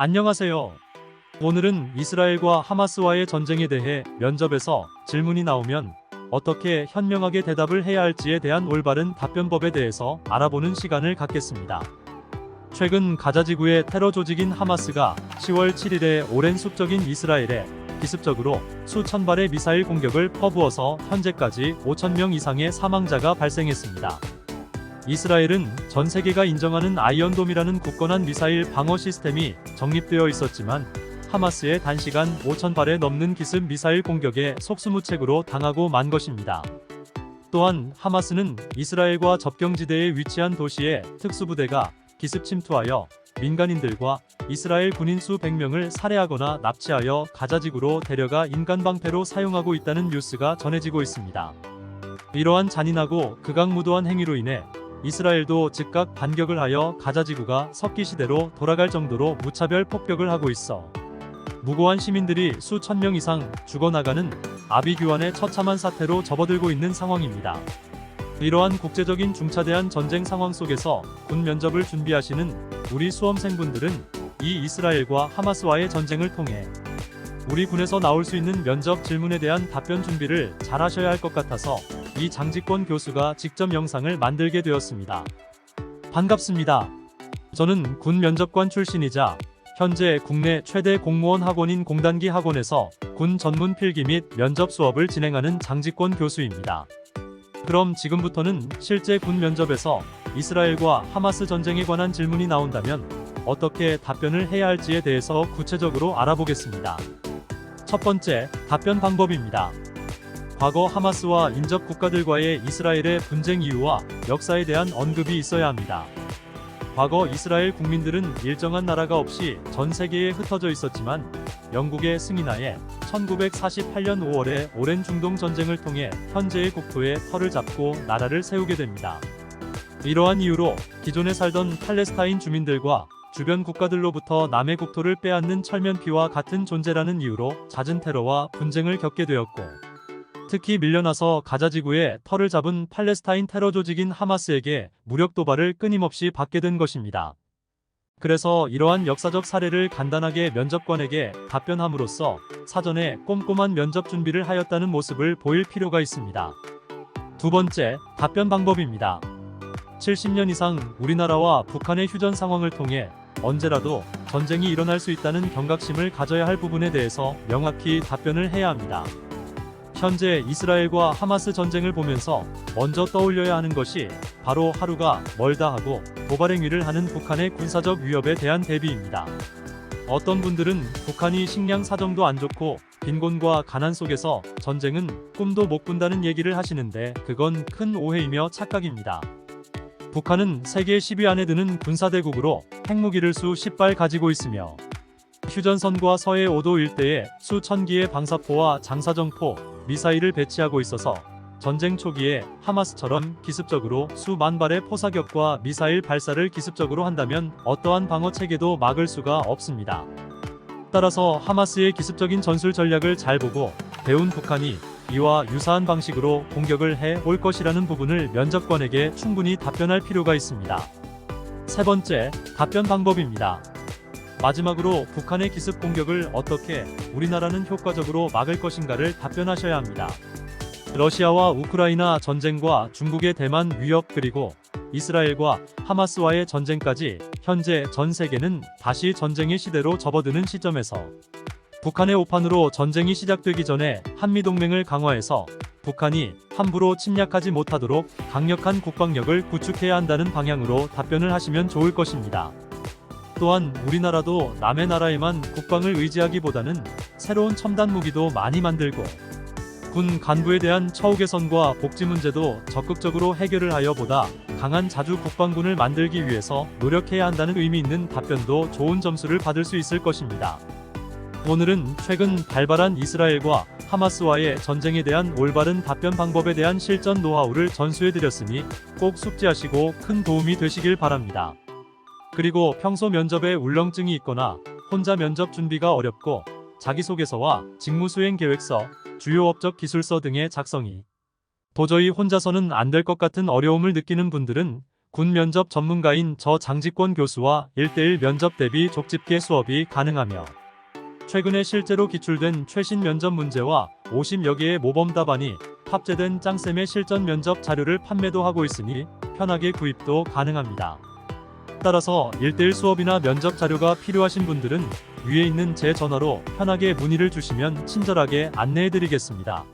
안녕하세요. 오늘은 이스라엘과 하마스와의 전쟁에 대해 면접에서 질문이 나오면 어떻게 현명하게 대답을 해야 할지에 대한 올바른 답변법에 대해서 알아보는 시간을 갖겠습니다. 최근 가자 지구의 테러 조직인 하마스가 10월 7일에 오랜 숙적인 이스라엘에 기습적으로 수천 발의 미사일 공격을 퍼부어서 현재까지 5,000명 이상의 사망자가 발생했습니다. 이스라엘은 전 세계가 인정하는 아이언돔이라는 굳건한 미사일 방어 시스템이 정립되어 있었지만 하마스의 단시간 5,000발에 넘는 기습 미사일 공격에 속수무책으로 당하고 만 것입니다. 또한 하마스는 이스라엘과 접경지대에 위치한 도시에 특수부대가 기습 침투하여 민간인들과 이스라엘 군인 수백 명을 살해하거나 납치하여 가자지구로 데려가 인간방패로 사용하고 있다는 뉴스가 전해지고 있습니다. 이러한 잔인하고 극악무도한 행위로 인해 이스라엘도 즉각 반격을 하여 가자지구가 석기시대로 돌아갈 정도로 무차별 폭격을 하고 있어 무고한 시민들이 수천 명 이상 죽어나가는 아비규환의 처참한 사태로 접어들고 있는 상황입니다. 이러한 국제적인 중차대한 전쟁 상황 속에서 군 면접을 준비하시는 우리 수험생분들은 이 이스라엘과 하마스와의 전쟁을 통해 우리 군에서 나올 수 있는 면접 질문에 대한 답변 준비를 잘 하셔야 할 것 같아서 이 장직권 교수가 직접 영상을 만들게 되었습니다. 반갑습니다. 저는 군 면접관 출신이자 현재 국내 최대 공무원 학원인 공단기 학원에서 군 전문 필기 및 면접 수업을 진행하는 장직권 교수입니다. 그럼 지금부터는 실제 군 면접에서 이스라엘과 하마스 전쟁에 관한 질문이 나온다면 어떻게 답변을 해야 할지에 대해서 구체적으로 알아보겠습니다. 첫 번째, 답변 방법입니다. 과거 하마스와 인접 국가들과의 이스라엘의 분쟁 이유와 역사에 대한 언급이 있어야 합니다. 과거 이스라엘 국민들은 일정한 나라가 없이 전 세계에 흩어져 있었지만 영국의 승인하에 1948년 5월에 오랜 중동 전쟁을 통해 현재의 국토에 터를 잡고 나라를 세우게 됩니다. 이러한 이유로 기존에 살던 팔레스타인 주민들과 주변 국가들로부터 남의 국토를 빼앗는 철면피와 같은 존재라는 이유로 잦은 테러와 분쟁을 겪게 되었고, 특히 밀려나서 가자지구에 터를 잡은 팔레스타인 테러 조직인 하마스에게 무력 도발을 끊임없이 받게 된 것입니다. 그래서 이러한 역사적 사례를 간단하게 면접관에게 답변함으로써 사전에 꼼꼼한 면접 준비를 하였다는 모습을 보일 필요가 있습니다. 두 번째, 답변 방법입니다. 70년 이상 우리나라와 북한의 휴전 상황을 통해 언제라도 전쟁이 일어날 수 있다는 경각심을 가져야 할 부분에 대해서 명확히 답변을 해야 합니다. 현재 이스라엘과 하마스 전쟁을 보면서 먼저 떠올려야 하는 것이 바로 하루가 멀다 하고 도발 행위를 하는 북한의 군사적 위협에 대한 대비입니다. 어떤 분들은 북한이 식량 사정도 안 좋고 빈곤과 가난 속에서 전쟁은 꿈도 못 꾼다는 얘기를 하시는데 그건 큰 오해이며 착각입니다. 북한은 세계 10위 안에 드는 군사대국으로 핵무기를 수 10발 가지고 있으며 휴전선과 서해 5도 일대에 수천 기의 방사포와 장사정포, 미사일을 배치하고 있어서 전쟁 초기에 하마스처럼 기습적으로 수만 발의 포사격과 미사일 발사를 기습적으로 한다면 어떠한 방어 체계도 막을 수가 없습니다. 따라서 하마스의 기습적인 전술 전략을 잘 보고 배운 북한이 이와 유사한 방식으로 공격을 해 올 것이라는 부분을 면접관에게 충분히 답변할 필요가 있습니다. 세 번째, 답변 방법입니다. 마지막으로 북한의 기습 공격을 어떻게 우리나라는 효과적으로 막을 것인가를 답변하셔야 합니다. 러시아와 우크라이나 전쟁과 중국의 대만 위협 그리고 이스라엘과 하마스와의 전쟁까지 현재 전 세계는 다시 전쟁의 시대로 접어드는 시점에서 북한의 오판으로 전쟁이 시작되기 전에 한미동맹을 강화해서 북한이 함부로 침략하지 못하도록 강력한 국방력을 구축해야 한다는 방향으로 답변을 하시면 좋을 것입니다. 또한 우리나라도 남의 나라에만 국방을 의지하기보다는 새로운 첨단 무기도 많이 만들고 군 간부에 대한 처우 개선과 복지 문제도 적극적으로 해결을 하여 보다 강한 자주 국방군을 만들기 위해서 노력해야 한다는 의미 있는 답변도 좋은 점수를 받을 수 있을 것입니다. 오늘은 최근 발발한 이스라엘과 하마스와의 전쟁에 대한 올바른 답변 방법에 대한 실전 노하우를 전수해드렸으니 꼭 숙지하시고 큰 도움이 되시길 바랍니다. 그리고 평소 면접에 울렁증이 있거나 혼자 면접 준비가 어렵고 자기소개서와 직무수행 계획서, 주요 업적 기술서 등의 작성이 도저히 혼자서는 안 될 것 같은 어려움을 느끼는 분들은 군 면접 전문가인 저 장직권 교수와 1:1 면접 대비 족집게 수업이 가능하며 최근에 실제로 기출된 최신 면접 문제와 50여 개의 모범 답안이 탑재된 짱쌤의 실전 면접 자료를 판매도 하고 있으니 편하게 구입도 가능합니다. 따라서 1:1 수업이나 면접 자료가 필요하신 분들은 위에 있는 제 전화로 편하게 문의를 주시면 친절하게 안내해 드리겠습니다.